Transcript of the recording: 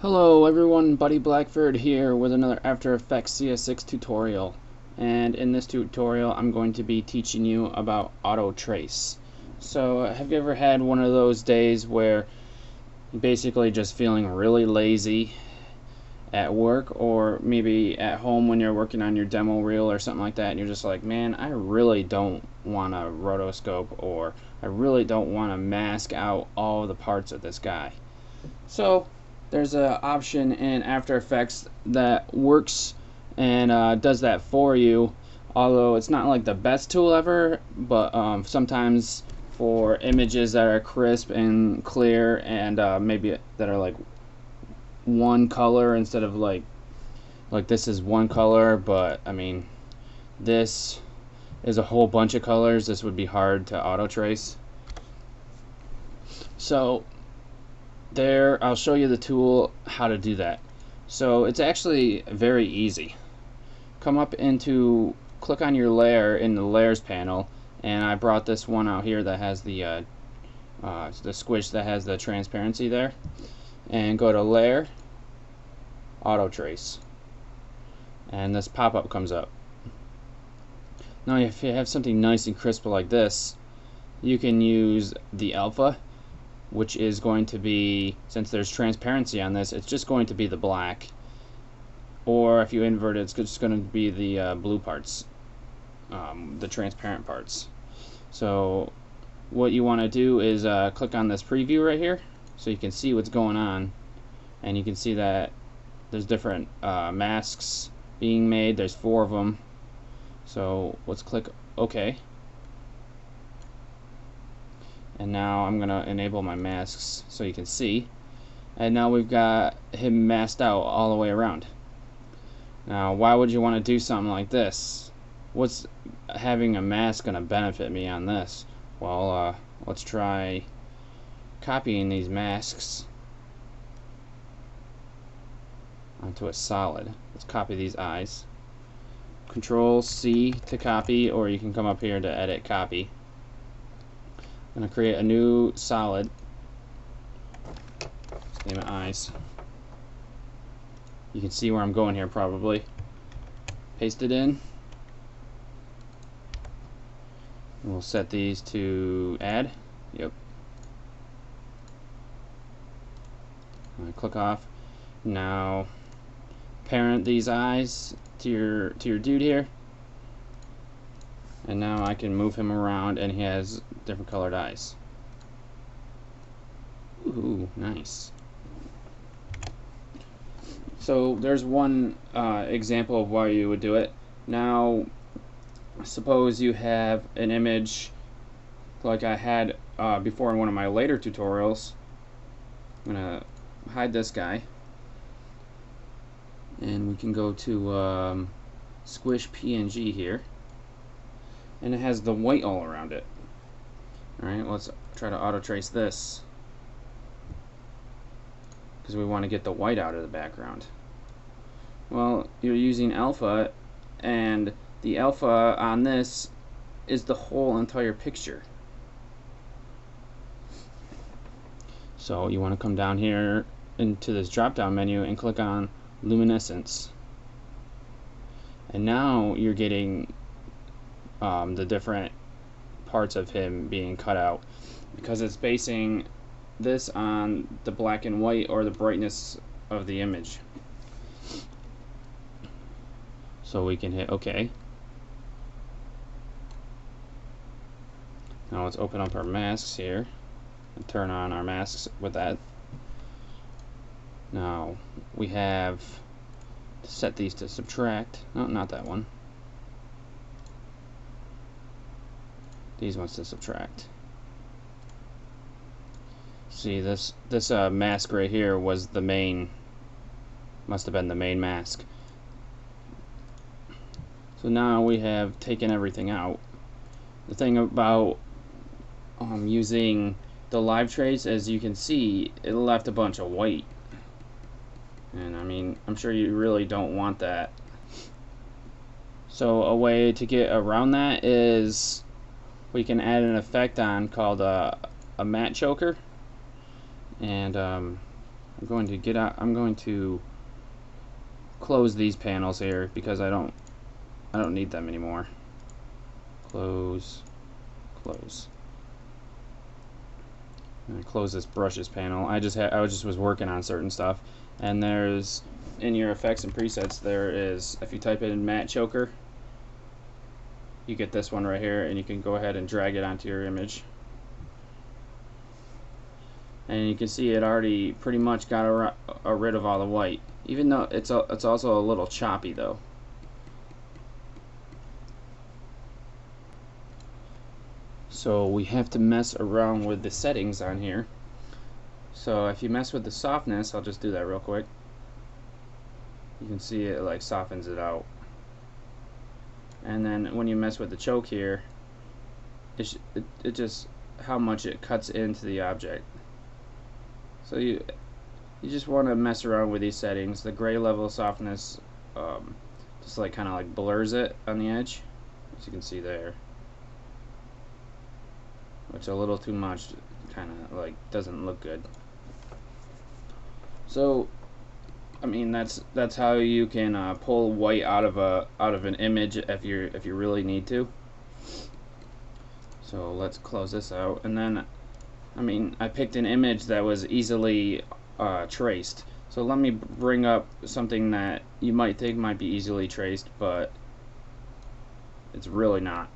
Hello everyone, Buddy Blackford here with another After Effects CS6 tutorial. And in this tutorial I'm going to be teaching you about auto trace. So have you ever had one of those days where you're basically just feeling really lazy at work, or maybe at home when you're working on your demo reel or something like that, and you're just like, man, I really don't want to rotoscope, or I really don't want to mask out all the parts of this guy. So there's an option in After Effects that works and does that for you, although it's not like the best tool ever, but sometimes for images that are crisp and clear and maybe that are like one color instead of like this is one color, but I mean this is a whole bunch of colors, this would be hard to auto trace. So there, I'll show you the tool how to do that. So it's actually very easy. Come up into, click on your layer in the layers panel, and I brought this one out here that has the squish that has the transparency there, and go to layer, auto trace, and this pop-up comes up. Now if you have something nice and crisp like this, you can use the alpha, which is going to be, since there's transparency on this, it's just going to be the black, or if you invert it, it's just going to be the blue parts, the transparent parts. So what you want to do is click on this preview right here so you can see what's going on, and you can see that there's different masks being made. There's 4 of them. So let's click OK. And now I'm gonna enable my masks so you can see, and now we've got him masked out all the way around. Now why would you want to do something like this? What's having a mask gonna benefit me on this? Well, let's try copying these masks onto a solid. Let's copy these eyes. Control C to copy, or you can come up here to edit copy. I'm going to create a new solid. Let's name it eyes. You can see where I'm going here probably. Paste it in. And we'll set these to add. Yep. I'm going to click off. Now parent these eyes to your dude here. And now I can move him around and he has different colored eyes. Ooh, nice. So there's one example of why you would do it. Now suppose you have an image like I had before in one of my later tutorials. I'm gonna hide this guy, and we can go to squish PNG here, and it has the white all around it. Alright, let's try to auto trace this, because we want to get the white out of the background. Well, you're using alpha, and the alpha on this is the whole entire picture. So you want to come down here into this drop down menu and click on luminescence, and now you're getting the different parts of him being cut out, because it's basing this on the black and white or the brightness of the image. So we can hit OK. Now let's open up our masks here and turn on our masks with that. Now we have to set these to subtract. No, not that one. These ones to subtract. See, this mask right here was the main, must have been the main mask. So now we have taken everything out. The thing about using the live trace, as you can see, it left a bunch of white, and I mean, I'm sure you really don't want that. So a way to get around that is we can add an effect on called a matte choker, and I'm going to get out. I'm going to close these panels here because I don't need them anymore. Close, close. And close this brushes panel. I just was working on certain stuff, and there's in your effects and presets there is, if you type in matte choker, you get this one right here, and you can go ahead and drag it onto your image. And you can see it already pretty much got rid of all the white, even though it's also a little choppy though. So we have to mess around with the settings on here. So if you mess with the softness, I'll just do that real quick. You can see it like softens it out. And then when you mess with the choke here, it just how much it cuts into the object. So you just want to mess around with these settings. The gray level softness just like kind of like blurs it on the edge, as you can see there, which a little too much kind of like doesn't look good. So I mean that's how you can pull white out of an image if you really need to. So let's close this out, and then I mean I picked an image that was easily traced. So let me bring up something that you might think might be easily traced, but it's really not.